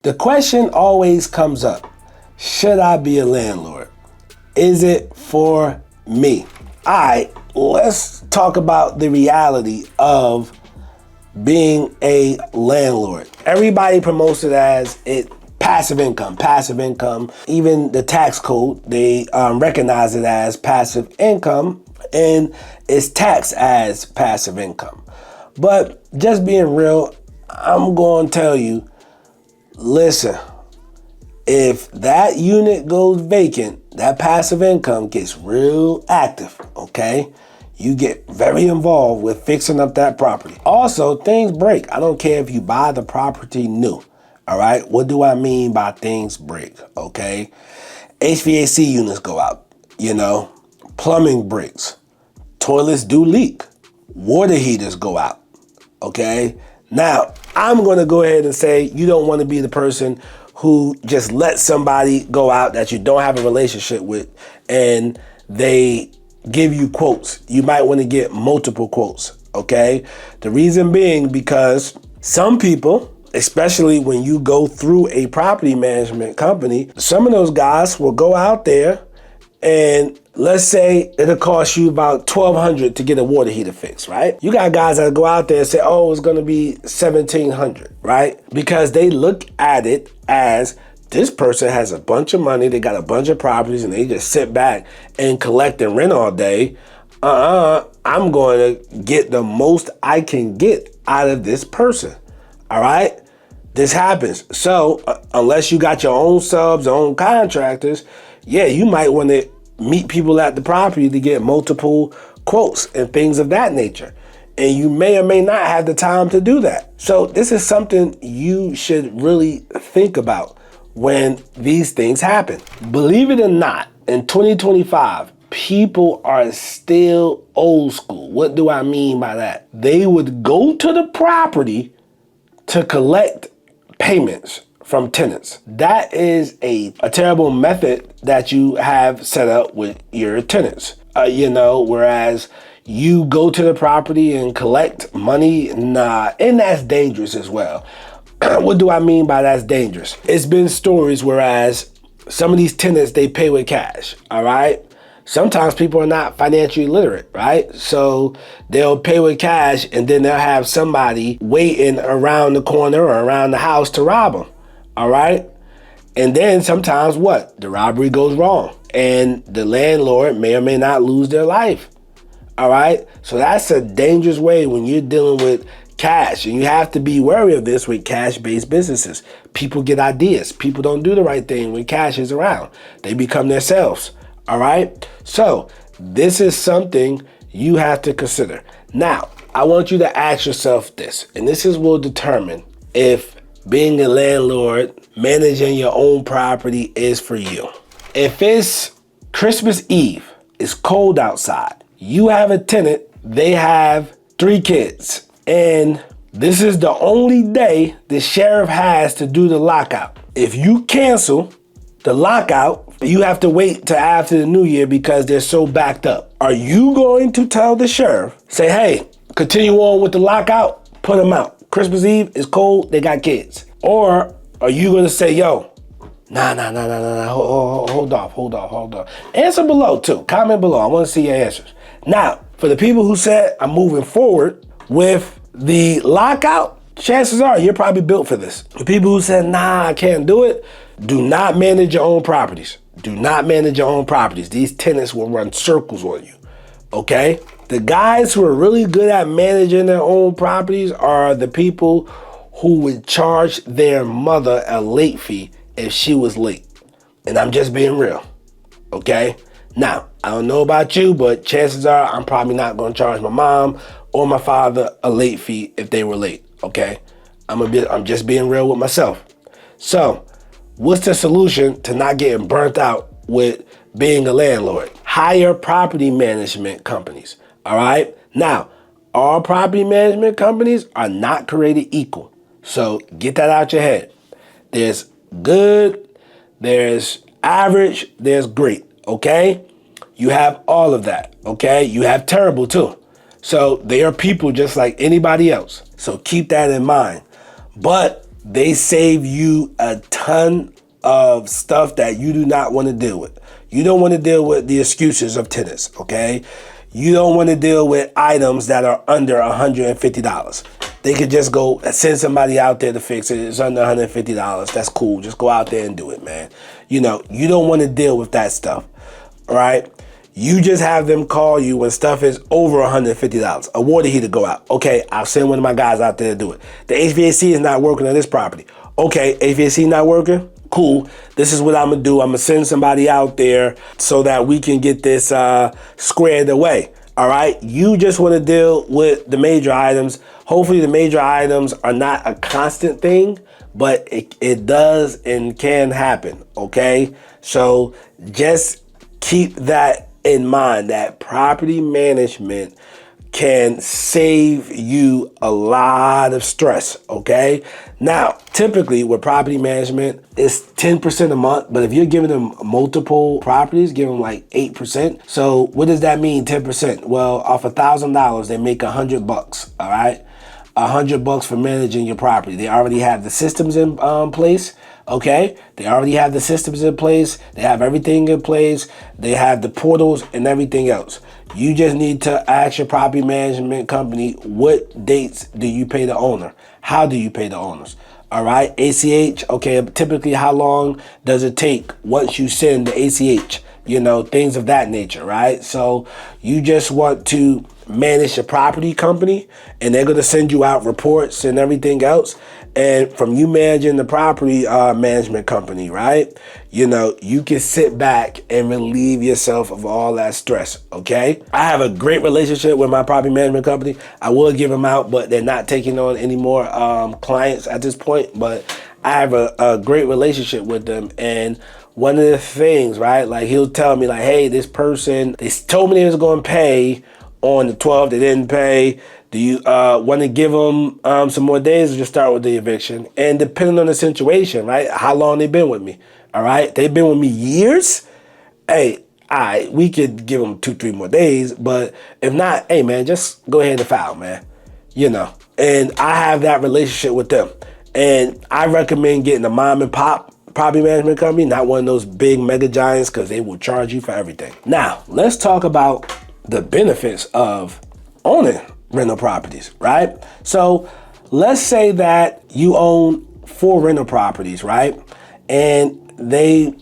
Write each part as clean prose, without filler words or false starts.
The question always comes up, should I be a landlord? Is it for me? All right, let's talk about the reality of being a landlord. Everybody promotes it as passive income. Even the tax code, they recognize it as passive income and it's taxed as passive income. But just being real, I'm going to tell you, listen, if that unit goes vacant, that passive income gets real active, okay? You get very involved with fixing up that property. Also, things break. I don't care if you buy the property new, all right? What do I mean by things break, okay? HVAC units go out, plumbing breaks, toilets do leak, water heaters go out, okay? Now, I'm gonna go ahead and say you don't wanna be the person who just lets somebody go out that you don't have a relationship with and they give you quotes. You might wanna get multiple quotes, okay? The reason being because some people, especially when you go through a property management company, some of those guys will go out there and let's say it'll cost you about $1,200 to get a water heater fixed, right? You got guys that go out there and say, oh, it's gonna be $1,700, right? Because they look at it as this person has a bunch of money, they got a bunch of properties and they just sit back and collect and rent all day. I'm going to get the most I can get out of this person, all right? This happens. So unless you got your own subs, own contractors, yeah, you might want to meet people at the property to get multiple quotes and things of that nature. And you may or may not have the time to do that. So this is something you should really think about when these things happen. Believe it or not, in 2025, people are still old school. What do I mean by that? They would go to the property to collect payments from tenants. That is a terrible method that you have set up with your tenants. Whereas you go to the property and collect money, and that's dangerous as well. What do I mean by that's dangerous? It's been stories whereas some of these tenants, they pay with cash, all right? Sometimes people are not financially literate, right? So they'll pay with cash and then they'll have somebody waiting around the corner or around the house to rob them. All right. And then sometimes what? The robbery goes wrong and the landlord may or may not lose their life. All right. So that's a dangerous way when you're dealing with cash, and you have to be wary of this with cash-based businesses. People get ideas. People don't do the right thing when cash is around. They become themselves. All right. So this is something you have to consider. Now, I want you to ask yourself this, and this will determine if being a landlord, managing your own property is for you. If it's Christmas Eve, it's cold outside, you have a tenant, they have 3 kids, and this is the only day the sheriff has to do the lockout. If you cancel the lockout, you have to wait till after the new year because they're so backed up. Are you going to tell the sheriff, say, hey, continue on with the lockout, put them out? Christmas Eve is cold, they got kids. Or are you gonna say, yo, nah, hold off. Answer below too, comment below, I wanna see your answers. Now, for the people who said I'm moving forward with the lockout, chances are you're probably built for this. The people who said, nah, I can't do it, do not manage your own properties. Do not manage your own properties. These tenants will run circles on you, okay? The guys who are really good at managing their own properties are the people who would charge their mother a late fee if she was late. And I'm just being real, okay? Now, I don't know about you, but chances are I'm probably not gonna charge my mom or my father a late fee if they were late, okay? I'm just being real with myself. So, what's the solution to not getting burnt out with being a landlord? Hire property management companies. All right. Now, all property management companies are not created equal. So get that out your head. There's good, there's average, there's great. Okay. You have all of that. Okay. You have terrible too. So they are people just like anybody else. So keep that in mind. But They save you a ton of stuff that you do not want to deal with. You don't want to deal with the excuses of tenants, okay? You don't want to deal with items that are under $150. They could just go send somebody out there to fix it. It's under $150. That's cool. Just go out there and do it, man. You don't want to deal with that stuff, all right? You just have them call you when stuff is over $150. A water heater go out. Okay, I'll send one of my guys out there to do it. The HVAC is not working on this property. Okay, HVAC not working? Cool. This is what I'm gonna do. I'm gonna send somebody out there so that we can get this squared away. All right. You just want to deal with the major items. Hopefully the major items are not a constant thing, but it does and can happen. Okay. So just keep that in mind, that property management can save you a lot of stress, okay? Now, typically with property management, it's 10% a month, but if you're giving them multiple properties, give them like 8%. So what does that mean, 10%? Well, off $1,000, they make $100, all right? $100 for managing your property. They already have the systems in place. Okay, they already have the systems in place. They have everything in place. They have the portals and everything else. You just need to ask your property management company, what dates do you pay the owner? How do you pay the owners? All right, ACH, okay, typically how long does it take once you send the ACH? Things of that nature, right? So you just want to manage your property company, and they're going to send you out reports and everything else. And from you managing the property management company, right? You can sit back and relieve yourself of all that stress, okay? I have a great relationship with my property management company. I will give them out, but they're not taking on any more clients at this point. But I have a great relationship with them. And one of the things, right, like he'll tell me like, hey, this person, they told me they was going to pay on the 12th, they didn't pay. Do you want to give them some more days or just start with the eviction? And depending on the situation, right, how long they've been with me, all right? They've been with me years. Hey, all right, we could give them 2-3 more days, but if not, hey, man, just go ahead and file, man, And I have that relationship with them. And I recommend getting a mom and pop property management company, not one of those big mega giants, because they will charge you for everything. Now, let's talk about the benefits of owning rental properties, right? So let's say that you own 4 rental properties, right? And they,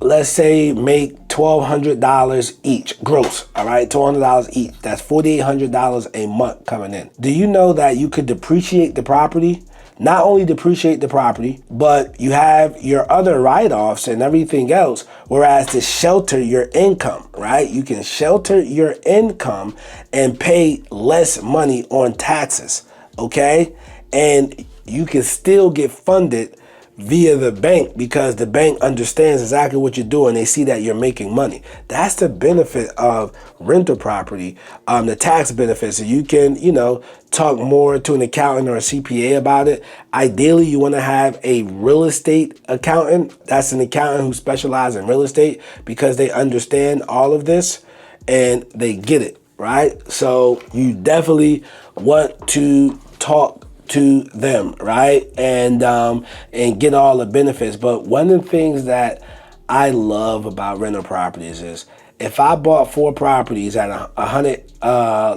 let's say, make $1,200 each gross, all right? $1,200 each. That's $4,800 a month coming in. Do you know that you could depreciate the property? Not only depreciate the property, but you have your other write-offs and everything else, whereas to shelter your income, right? You can shelter your income and pay less money on taxes, okay? And you can still get funded via the bank because the bank understands exactly what you're doing. They see that you're making money. That's the benefit of rental property, the tax benefits. So you can, talk more to an accountant or a CPA about it. Ideally, you want to have a real estate accountant. That's an accountant who specializes in real estate because they understand all of this and they get it, right? So you definitely want to talk to them, right? And get all the benefits. But one of the things that I love about rental properties is if I bought 4 properties at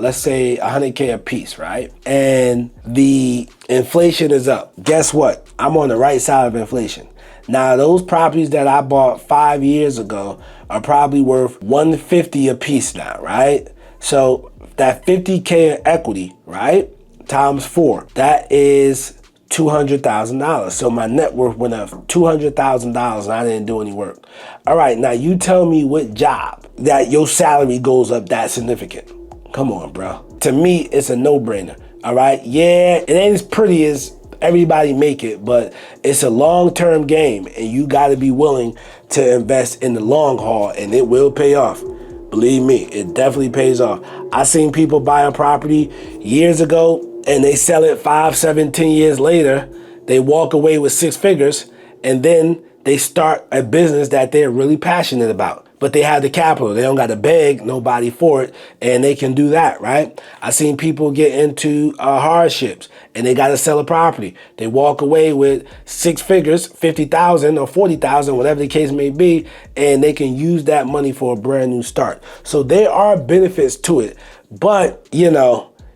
let's say $100K a piece, right? And the inflation is up. Guess what? I'm on the right side of inflation. Now, those properties that I bought 5 years ago are probably worth $150 a piece now, right? So that $50K in equity, right, times 4, that is $200,000. So my net worth went up $200,000 and I didn't do any work. All right, now you tell me what job that your salary goes up that significant. Come on, bro. To me, it's a no-brainer. All right, yeah, it ain't as pretty as everybody make it, but it's a long-term game and you got to be willing to invest in the long haul and it will pay off. Believe me, it definitely pays off. I seen people buy a property years ago and they sell it 5, 7, 10 years later. They walk away with 6 figures and then they start a business that they're really passionate about. but they have the capital. They don't got to beg nobody for it, and they can do that, right? I seen people get into hardships, and they got to sell a property. They walk away with 6 figures, 50,000 or 40,000, whatever the case may be, and they can use that money for a brand new start. So there are benefits to it, but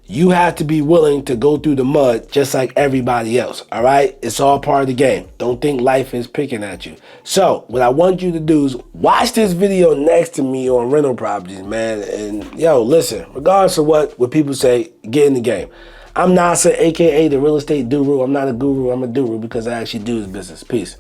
you have to be willing to go through the mud just like everybody else, all right? It's all part of the game. Don't think life is picking at you. So what I want you to do is watch this video next to me on rental properties, man. And listen, regardless of what people say, get in the game. I'm Nasser, AKA the real estate guru. I'm not a guru, I'm a guru because I actually do this business. Peace.